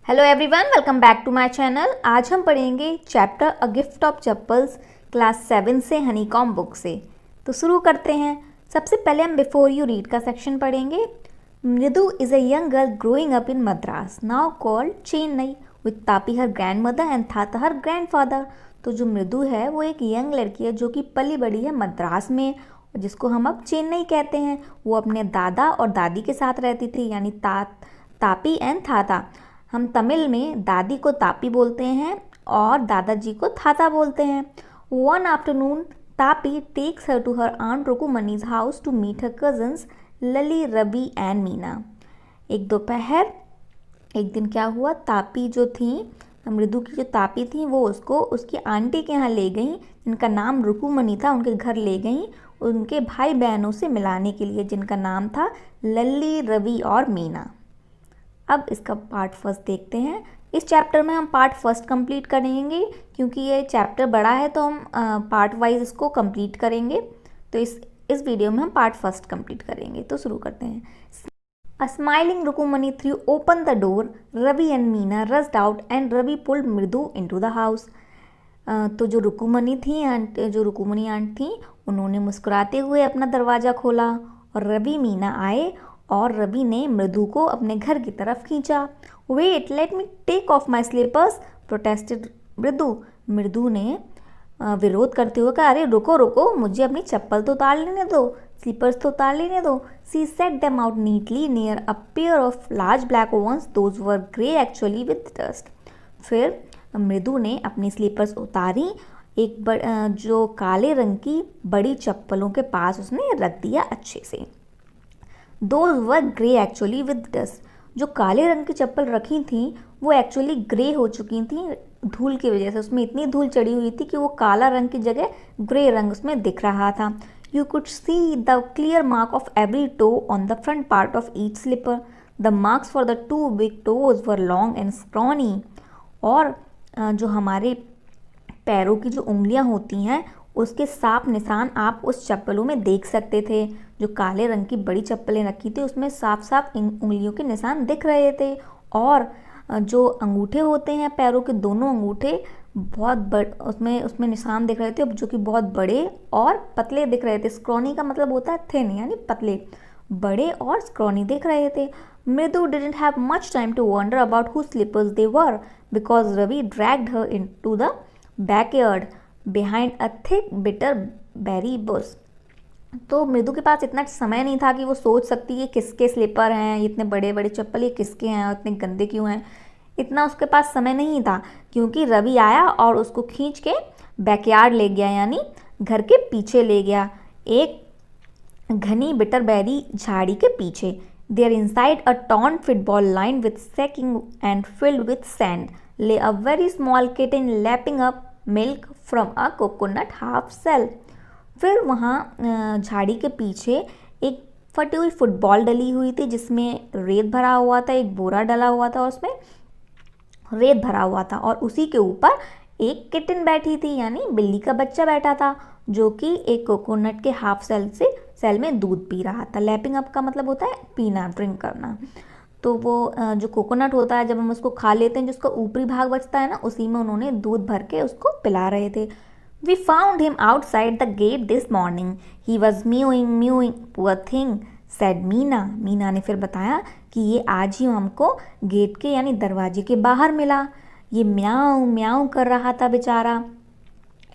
Hello everyone, welcome back to my channel. आज हम पढ़ेंगे chapter a gift of chappals class 7 से हनीकॉम बुक से। तो शुरू करते हैं। सबसे पहले हम बिफोर यू रीड का सेक्शन पढ़ेंगे। Mridu is a young girl growing up in Madras now called Chennai with Tapi her grandmother and Thatha her grandfather. तो जो मृदु है वो एक यंग लड़की है जो कि पली बड़ी है मद्रास में, जिसको हम अब चेन्नई कहते हैं। वो अपने दादा और दादी के साथ रहती थी, यानी तापी एंड थाता। हम तमिल में दादी को तापी बोलते हैं और दादाजी को थाता बोलते हैं। One afternoon Tapi takes her to her aunt Rukmini's house to meet her cousins Lalli, Ravi and Meena. एक दोपहर एक दिन क्या हुआ, तापी जो थी, मृदु की जो तापी थी, वो उसको उसकी आंटी के यहाँ ले गई, जिनका नाम रुकुमनी था। उनके घर ले गई उनके भाई बहनों से मिलाने के लिए, जिनका नाम था लल्ली, रवि और मीना। अब इसका पार्ट फर्स्ट देखते हैं। इस चैप्टर में हम पार्ट फर्स्ट कंप्लीट करेंगे, क्योंकि ये चैप्टर बड़ा है तो हम पार्ट वाइज इसको कंप्लीट करेंगे। तो इस वीडियो में हम पार्ट फर्स्ट कंप्लीट करेंगे। तो शुरू करते हैं। A smiling Rukumani threw open the door. Ravi and Meena rushed out and Ravi pulled Mridu into the house. तो जो रुकुमनी आंट थी, उन्होंने मुस्कुराते हुए अपना दरवाज़ा खोला और रवि मीना आए और रवि ने मृदु को अपने घर की तरफ खींचा। Wait, let me take off my slippers, protested Mridu ने विरोध करते हुए कहा, अरे रुको रुको, मुझे अपनी चप्पल तो उतार लेने दो, स्लीपर्स तो उतार लेने दो। She set them out neatly near a pair of large black ovens, those were grey actually with dust. फिर मृदु ने अपनी स्लीपर्स उतारी, जो काले रंग की बड़ी चप्पलों के पास उसने रख दिया अच्छे से। Those were grey actually with dust. जो काले रंग की चप्पल रखी थी वो एक्चुअली ग्रे हो चुकी थी धूल की वजह से। उसमें इतनी धूल चढ़ी हुई थी कि वो काला रंग की जगह ग्रे रंग उसमें दिख रहा था। You could see the clear mark of every toe on the front part of each slipper. The marks for the two big toes were long and scrawny. और जो हमारे पैरों की जो उंगलियां होती हैं, उसके साफ निशान आप उस चप्पलों में देख सकते थे। जो काले रंग की बड़ी चप्पलें रखी थी उसमें साफ साफ उंगलियों के निशान दिख रहे थे। और जो अंगूठे होते हैं, पैरों के दोनों अंगूठे बहुत उसमें निशान दिख रहे थे, जो कि बहुत बड़े और पतले दिख रहे थे। स्क्रॉनी का मतलब होता है थिन, यानी पतले। बड़े और स्क्रॉनी दिख रहे थे। मृदु didn't have much time to wonder about whose slippers they were because Ravi dragged her into the backyard behind a thick bitter berry bush. तो मृदु के पास इतना समय नहीं था कि वो सोच सकती है किसके स्लीपर हैं, इतने बड़े बड़े चप्पल ये किसके हैं और इतने गंदे क्यों हैं। इतना उसके पास समय नहीं था, क्योंकि रवि आया और उसको खींच के बैकयार्ड ले गया, यानी घर के पीछे ले गया, एक घनी बिटरबेरी झाड़ी के पीछे। There inside a torn football lined with sacking and filled with sand lay a very small kitten lapping up milk from a coconut half shell. फिर वहाँ झाड़ी के पीछे एक फटी हुई फुटबॉल डली हुई थी, जिसमें रेत भरा हुआ था, एक बोरा डला हुआ था और उसमें रेत भरा हुआ था, और उसी के ऊपर एक किटन बैठी थी, यानी बिल्ली का बच्चा बैठा था, जो कि एक कोकोनट के हाफ सेल में दूध पी रहा था। लैपिंग अप का मतलब होता है पीना, ड्रिंक करना। तो वो जो कोकोनट होता है, जब हम उसको खा लेते हैं, जिसका ऊपरी भाग बचता है ना, उसी में उन्होंने दूध भर के उसको पिला रहे थे। We found him outside the gate this morning. He was mewing, poor thing, said Meena. Meena ने फिर बताया कि ये आज ही हमको गेट के यानी दरवाजे के बाहर मिला। ये म्याऊं म्याऊं कर रहा था बेचारा।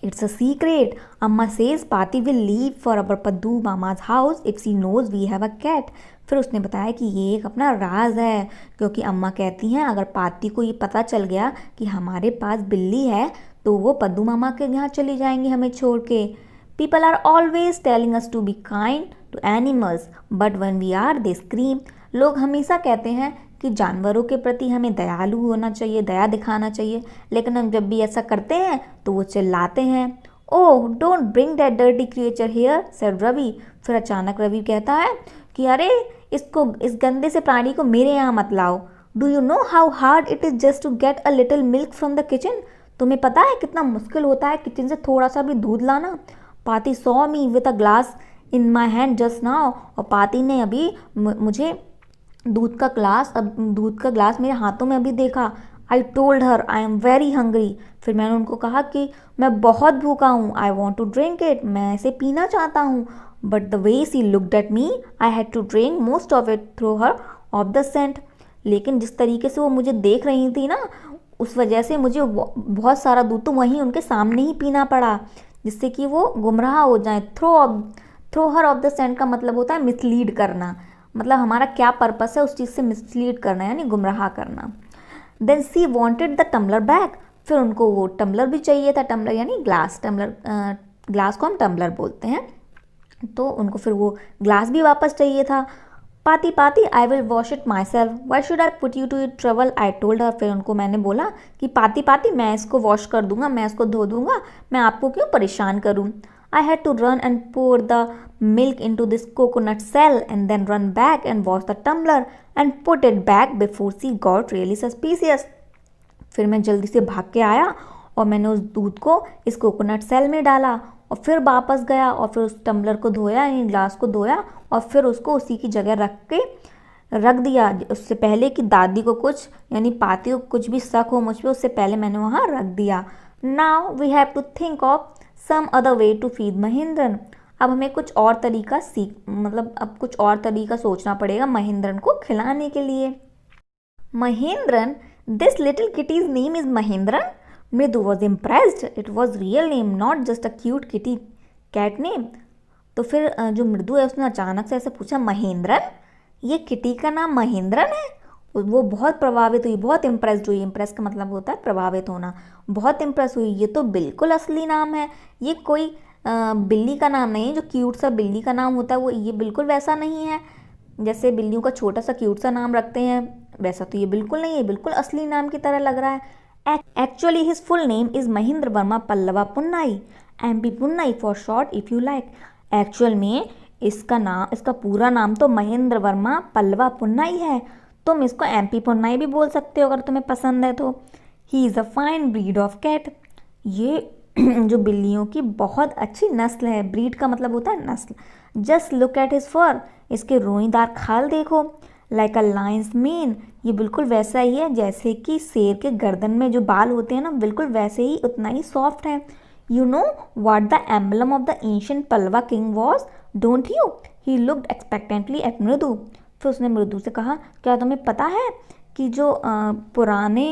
It's a secret. Amma says Pati will leave for our Paddu Mama's house if she knows we have a cat. फिर उसने बताया कि ये एक अपना राज है, क्योंकि अम्मा कहती हैं अगर पाती को ये पता चल गया कि हमारे पास बिल्ली है तो वो पद्दू मामा के यहाँ चली जाएंगी हमें छोड़ के। People are always telling us to be kind to animals, but when we are they scream. लोग हमेशा कहते हैं कि जानवरों के प्रति हमें दयालु होना चाहिए, दया दिखाना चाहिए, लेकिन हम जब भी ऐसा करते हैं तो वो चिल्लाते हैं। Oh don't bring that dirty creature here, said Ravi. फिर अचानक रवि कहता है कि अरे इस गंदे से प्राणी को मेरे यहाँ मत लाओ। Do you know how hard it is just to get a little milk from the kitchen. तुम्हें पता है कितना मुश्किल होता है किचन से थोड़ा सा भी दूध लाना। पाती saw me with a glass in my hand just now. और पाती ने अभी मुझे दूध का ग्लास, अब दूध का ग्लास मेरे हाथों में अभी देखा। I told her I am very hungry, फिर मैंने उनको कहा कि मैं बहुत भूखा हूँ। I want to drink it, मैं इसे पीना चाहता हूँ। But the way she looked at me I had to drink most of it through her off the scent. लेकिन जिस तरीके से वो मुझे देख रही थी ना, उस वजह से मुझे बहुत सारा दूध तो वहीं उनके सामने ही पीना पड़ा, जिससे कि वो गुमराह हो जाए। Throw her off the scent का मतलब होता है मिसलीड करना, मतलब हमारा क्या पर्पस है उस चीज़ से मिसलीड करना, यानी गुमराह करना। Then she wanted the tumbler back, फिर उनको वो टम्बलर भी चाहिए था। टम्बलर यानी ग्लास, टम्बलर ग्लास को हम टम्बलर बोलते हैं, तो उनको फिर वो ग्लास भी वापस चाहिए था। Paati Paati I will wash it myself, why should I put you to it trouble, I told her. फिर उनको मैंने बोला कि पाती पाती मैं इसको वॉश कर दूंगा, मैं इसको धो दूंगा, मैं आपको क्यों परेशान करूँ। I had to run and pour the milk into this coconut shell and then run back and wash the tumbler and put it back before she got really suspicious. फिर मैं जल्दी से भाग के आया और मैंने उस दूध को इस कोकोनट सेल में डाला और फिर वापस गया और फिर उस टम्बलर को धोया, यानी ग्लास को धोया और फिर उसको उसी की जगह रख दिया। उससे पहले कि दादी को कुछ यानी पाती को कुछ भी शक हो मुझ पर, उससे पहले मैंने वहाँ रख दिया। Now we have to think of some other way to feed Mahendran. अब हमें कुछ और तरीका अब कुछ और तरीका सोचना पड़ेगा महेंद्रन को खिलाने के लिए। Mahendran, this little kitty's name is Mahendran. Mridu was impressed, it was real name not just a cute kitty cat name. तो फिर जो मृदु है उसने अचानक से ऐसे पूछा, महेंद्रन, ये किटी का नाम महेंद्रन है? वो बहुत प्रभावित हुई, बहुत इम्प्रेस्ड हुई। इम्प्रेस का मतलब होता है प्रभावित होना। बहुत इम्प्रेस हुई, ये तो बिल्कुल असली नाम है, ये कोई बिल्ली का नाम नहीं है। जो क्यूट सा बिल्ली का नाम होता है वो ये बिल्कुल वैसा नहीं है, जैसे बिल्लियों का छोटा सा क्यूट सा नाम रखते हैं वैसा तो ये बिल्कुल नहीं है, बिल्कुल असली नाम की तरह लग रहा है। Actually his full name is Mahendra Varma Pallava Punnai, MP Punnai for short if you like. Actual में इसका पूरा नाम तो महेंद्र वर्मा पल्लवा पुन्नाई है, तुम इसको MP पुन्नाई भी बोल सकते हो अगर तुम्हें पसंद है तो। He is a fine breed of cat, ये जो बिल्लियों की बहुत अच्छी नस्ल है। ब्रीड का मतलब होता है नस्ल। जस्ट लुक एट हिज फर, इसके रोईदार खाल देखो। लाइक अ लायंस मेन, ये बिल्कुल वैसा ही है जैसे कि शेर के गर्दन में जो बाल होते हैं ना, बिल्कुल वैसे ही, उतना ही सॉफ्ट है। You know what the emblem of the ancient Pallava king was, don't you? He looked expectantly at Mridu. फिर उसने मृदु से कहा, क्या तुम्हें पता है कि जो पुराने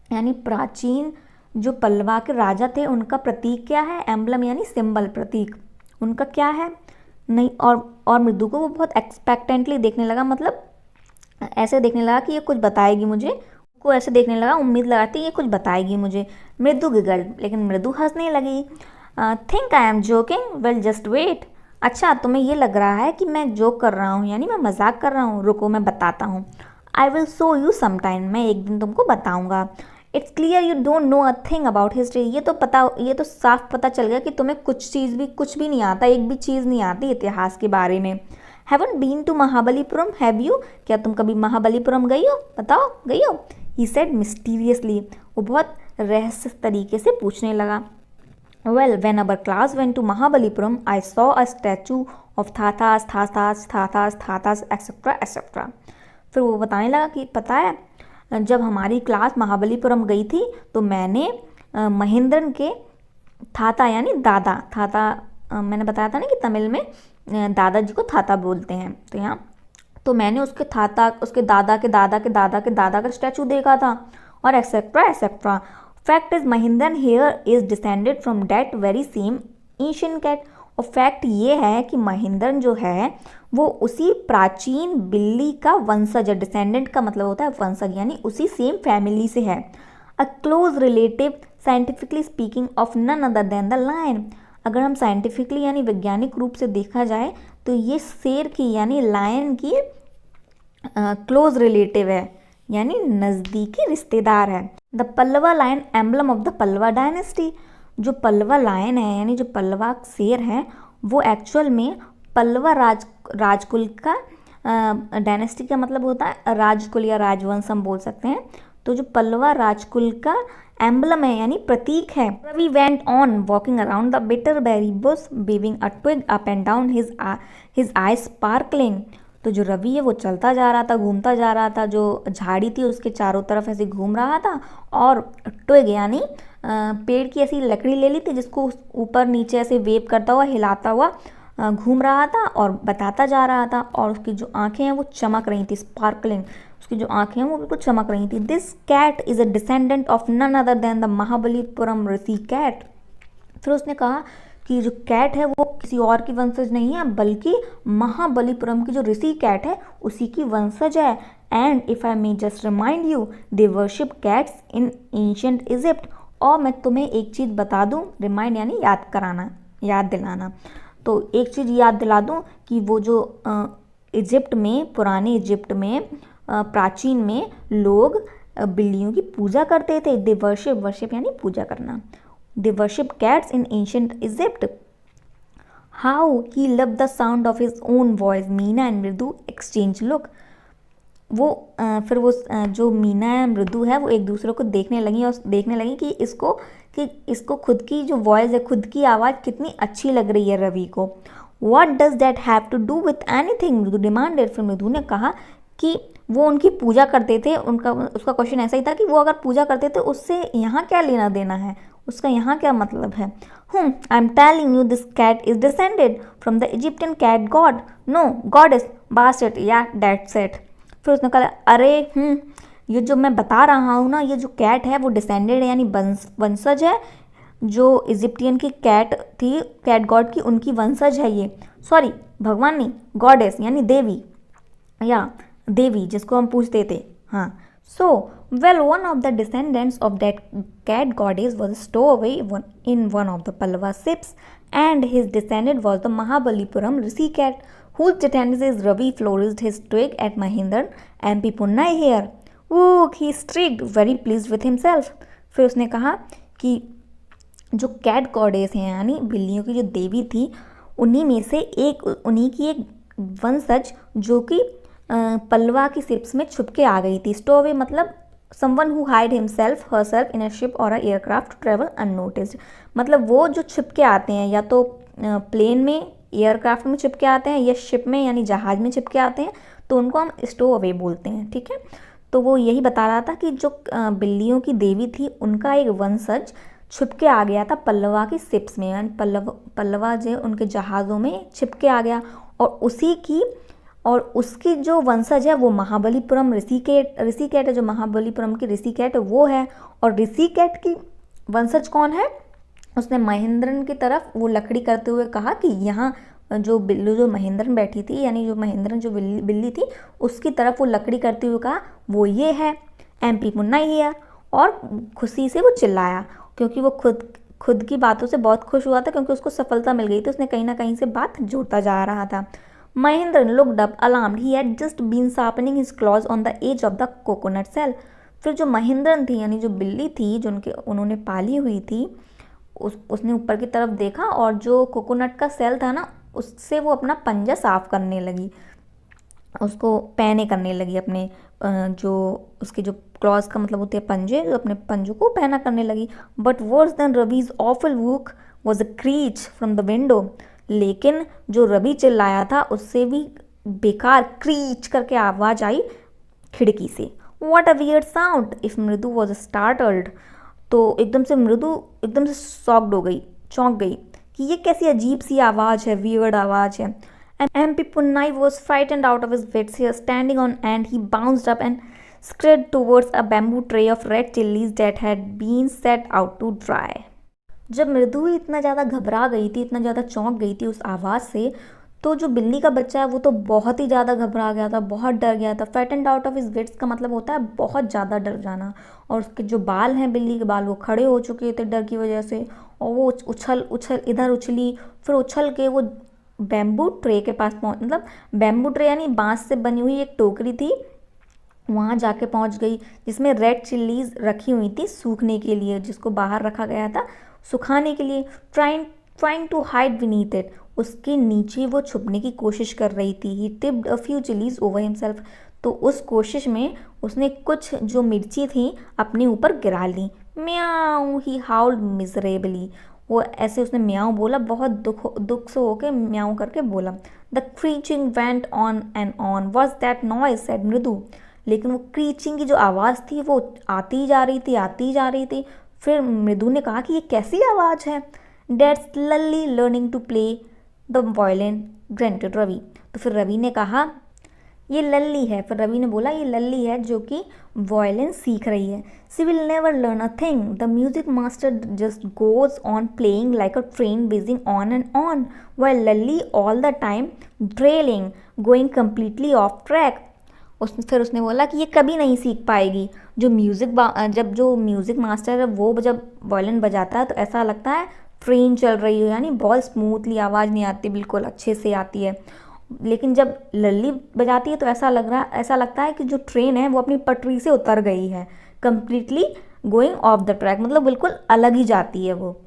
यानी प्राचीन जो पल्लवा के राजा थे उनका प्रतीक क्या है? एम्बलम यानी सिंबल, प्रतीक उनका क्या है? नहीं। और मृदु को वो बहुत एक्सपेक्टेंटली देखने लगा, मतलब ऐसे देखने लगा कि ये कुछ बताएगी मुझे, को ऐसे देखने लगा, उम्मीद लगाती ये कुछ बताएगी मुझे। मृदु गिगल, लेकिन मृदु हंसने लगी। Think I am joking, well just wait. अच्छा, तुम्हें ये लग रहा है कि मैं जोक कर रहा हूँ, यानी मैं मजाक कर रहा हूँ, रुको मैं बताता हूँ। I will show you sometime, मैं एक दिन तुमको बताऊँगा। It's clear you don't know a thing about history, ये तो साफ पता चल गया कि तुम्हें कुछ भी नहीं आता, एक भी चीज़ नहीं आती इतिहास के बारे में। Haven't been to Mahabalipuram, have you? क्या तुम कभी महाबलीपुरम गई हो? बताओ, गई हो? ही सेड मिस्टीरियसली, वो बहुत रहस्य तरीके से पूछने लगा। Well when our class went to Mahabalipuram I saw a statue of Thathas etcetera etcetera. फिर वो बताने लगा कि पता है जब हमारी क्लास महाबलीपुरम गई थी तो मैंने महेंद्रन के थाता यानी दादा, मैंने बताया था ना कि तमिल में दादाजी को थाता बोलते हैं, तो यहाँ तो मैंने उसके दादा के दादा के दादा के दादा का स्टैचू देखा था, और etcetera etcetera. Fact is Mahendran here is descended from that very same Asian cat. और फैक्ट ये है कि महेंद्रन जो है वो उसी प्राचीन बिल्ली का वंशज है। डिसेंडेंट का मतलब होता है वंशज, यानी उसी सेम फैमिली से है। A close relative scientifically speaking of none other than the lion. अगर हम साइंटिफिकली यानी वैज्ञानिक रूप से देखा जाए तो ये शेर की यानी लायन की क्लोज रिलेटिव है, यानी नज़दीकी रिश्तेदार है। The Pallava lion emblem of the Pallava dynasty. जो पल्लवा लायन है यानी जो पल्लवा शेर है वो एक्चुअल में पल्लवा राजकुल का डायनेस्टी का मतलब होता है राजकुल या राजवंश हम बोल सकते हैं। तो जो पल्लवा राजकुल का एम्बलम है यानी प्रतीक है। Ravi went on walking around the bitterberry bush waving a twig up and down, his eyes sparkling. तो जो रवि है वो चलता जा रहा था, घूमता जा रहा था, जो झाड़ी थी उसके चारों तरफ ऐसे घूम रहा था, और ट्विग यानी पेड़ की ऐसी लकड़ी ले ली थी जिसको ऊपर नीचे ऐसे वेव करता हुआ, हिलाता हुआ घूम रहा था और बताता जा रहा था। और उसकी जो आंखें हैं वो चमक रही थी, स्पार्कलिंग, उसकी जो आंखें हैं वो बिल्कुल चमक रही थी। This cat is a descendant of none other than the Mahabalipuram Rishi cat. फिर उसने कहा कि जो कैट है वो किसी और की वंशज नहीं है, बल्कि महाबलीपुरम की जो ऋषि कैट है उसी की वंशज है। And if I may just remind you, they worship cats in ancient Egypt. और मैं तुम्हें एक चीज़ बता दूं, रिमाइंड यानी याद कराना, याद दिलाना। तो एक चीज़ याद दिला दूं कि वो जो इजिप्ट में, पुराने इजिप्ट में, प्राचीन में लोग बिल्लियों की पूजा करते थे। दे वर्शिप, वर्शिप यानी पूजा करना। They worship cats in ancient Egypt. How he love the sound of his own voice, Meena and मृदु एक्सचेंज लुक। वो फिर वो जो मीना है, मृदु है, वो एक दूसरे को देखने लगी और देखने लगी कि इसको खुद की जो वॉइस है, खुद की आवाज़ कितनी अच्छी लग रही है रवि को। What does that have to do with anything? मृदु डिमांडेड। फिर मृदु ने कहा कि वो उनकी पूजा करते थे, उसका क्वेश्चन ऐसा ही था कि वो अगर पूजा करते थे उससे यहाँ क्या लेना देना है, उसका यहाँ क्या मतलब है। I am telling you this cat is descended from the Egyptian cat god, no goddess, Bastet, या दैट्स इट। फिर उसने कहा अरे ये जो मैं बता रहा हूँ ना, ये जो कैट है वो डिसेंडेड है यानी वंशज है, जो इजिप्टियन की कैट थी, कैट गॉड की, उनकी वंशज है ये। सॉरी, भगवान नहीं, गॉडेस यानी देवी, या देवी जिसको हम पूछते थे। हाँ, so well one of the descendants of that cat goddess was stowaway in one of the Pallava ships and his descendant was the Mahabalipuram Rishi cat whose descendants Ravi flourished his twig at Mahindran MP Punnai here. Oh, he streaked, very pleased with himself. फिर उसने कहा कि जो cat goddess हैं यानी बिल्लियों की जो देवी थी, उन्हीं की एक वंशज जो कि पल्लवा की शिप्स में छुप के आ गई थी। स्टोवे मतलब someone who hide himself herself in a ship or a aircraft to travel unnoticed। मतलब वो जो छुप के आते हैं, या तो प्लेन में, एयरक्राफ्ट में छिप के आते हैं, या शिप में यानी जहाज में छिप के आते हैं, तो उनको हम स्टो अवे बोलते हैं। ठीक है, तो वो यही बता रहा था कि जो बिल्लियों की देवी थी उनका एक वंशज छिप के आ गया था पल्लवा की शिप्स में, यानी पल्लवा जो उनके जहाज़ों में छिप के आ गया, और उसकी जो वंशज है वो महाबलीपुरम ऋषि कैट है, जो महाबलीपुरम की ऋषि कैट वो है। और ऋषि कैट की वंशज कौन है? उसने महेंद्रन की तरफ वो लकड़ी करते हुए कहा कि यहाँ जो महेंद्रन बैठी थी, यानी जो महेंद्रन जो बिल्ली थी, उसकी तरफ वो लकड़ी करते हुए कहा वो ये है, MP पुन्नाई हियर। और खुशी से वो चिल्लाया क्योंकि वो खुद की बातों से बहुत खुश हुआ था, क्योंकि उसको सफलता मिल गई थी, उसने कहीं ना कहीं से बात जोड़ता जा रहा था। Mahendran looked up alarmed, he had just been sharpening his claws on the edge of the coconut shell. फिर जो महेंद्रन थी यानी जो बिल्ली थी जो उन्होंने पाली हुई थी, उसने ऊपर की तरफ देखा और जो कोकोनट का सेल था ना, उससे वो अपना पंजा साफ करने लगी, उसको पैने करने लगी, अपने जो उसके जो क्लॉज का मतलब होते हैं पंजे, जो अपने पंजों को पहना करने लगी। But worse than Ravi's awful VOOC was a crèche from the window. लेकिन जो रवि चिल्लाया था उससे भी बेकार क्रीच करके आवाज़ आई खिड़की से। What a weird sound if मृदु वॉज स्टार्टल्ड। तो एकदम से मृदु एकदम से शॉक्ड हो गई, चौंक गई कि ये कैसी अजीब सी आवाज़ है, वियर्ड आवाज़ है। MP Punnai was frightened out of his wits here, standing on end, he bounced up and scurried towards a bamboo tray of red chilies that had been set out to dry. जब मृदु इतना ज़्यादा घबरा गई थी, इतना ज़्यादा चौंक गई थी उस आवाज़ से, तो जो बिल्ली का बच्चा है वो तो बहुत ही ज़्यादा घबरा गया था, बहुत डर गया था। Frightened out of his wits का मतलब होता है बहुत ज़्यादा डर जाना। और उसके जो बाल हैं, बिल्ली के बाल, वो खड़े हो चुके थे डर की वजह से, और वो उछल इधर उछली, फिर उछल के वो बैम्बू ट्रे के पास मतलब बैम्बू ट्रे यानी बांस से बनी हुई एक टोकरी थी, वहाँ जाके पहुँच गई जिसमें रेड चिल्लीज रखी हुई थी सूखने के लिए, जिसको बाहर रखा गया था सुखाने के लिए। Trying to hide beneath it, उसके नीचे वो छुपने की कोशिश कर रही थी। He tipped a few chillies over himself, तो उस कोशिश में उसने कुछ जो मिर्ची थी अपने ऊपर गिरा ली। म्याऊ, ही हाउल्ड मिजरेबली, वो ऐसे उसने म्याऊं बोला, बहुत दुख से होके म्याऊं करके बोला। The creaking went on and on, was that noise, said Mridu. लेकिन वो क्रीचिंग की जो आवाज़ थी वो आती जा रही थी, आती जा रही थी। फिर मृदु ने कहा कि ये कैसी आवाज़ है। That's Lalli learning to play the violin, grunted Ravi. तो फिर रवि ने कहा ये लल्ली है, फिर रवि ने बोला ये लल्ली है जो कि वायलिन सीख रही है। She will never learn a thing, the music master just goes on playing like a train buzzing on and on, while Lalli all the time drilling, going completely off track. फिर उसने बोला कि ये कभी नहीं सीख पाएगी। जब जो म्यूज़िक मास्टर है वो जब वायलिन बजाता है तो ऐसा लगता है ट्रेन चल रही हो, यानी बहुत स्मूथली, आवाज़ नहीं आती, बिल्कुल अच्छे से आती है। लेकिन जब लल्ली बजाती है तो ऐसा लगता है कि जो ट्रेन है वो अपनी पटरी से उतर गई है, completely going of the track, मतलब बिल्कुल अलग ही जाती है वो।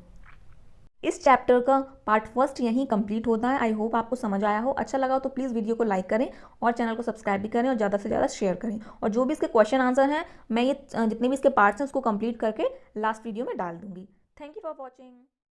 इस चैप्टर का पार्ट फर्स्ट यहीं कंप्लीट होता है। आई होप आपको समझ आया हो। अच्छा लगा तो प्लीज़ वीडियो को लाइक करें और चैनल को सब्सक्राइब भी करें और ज़्यादा से ज़्यादा शेयर करें। और जो भी इसके क्वेश्चन आंसर हैं मैं ये जितने भी इसके पार्ट्स हैं उसको कंप्लीट करके लास्ट वीडियो में डाल दूँगी। Thank you for watching.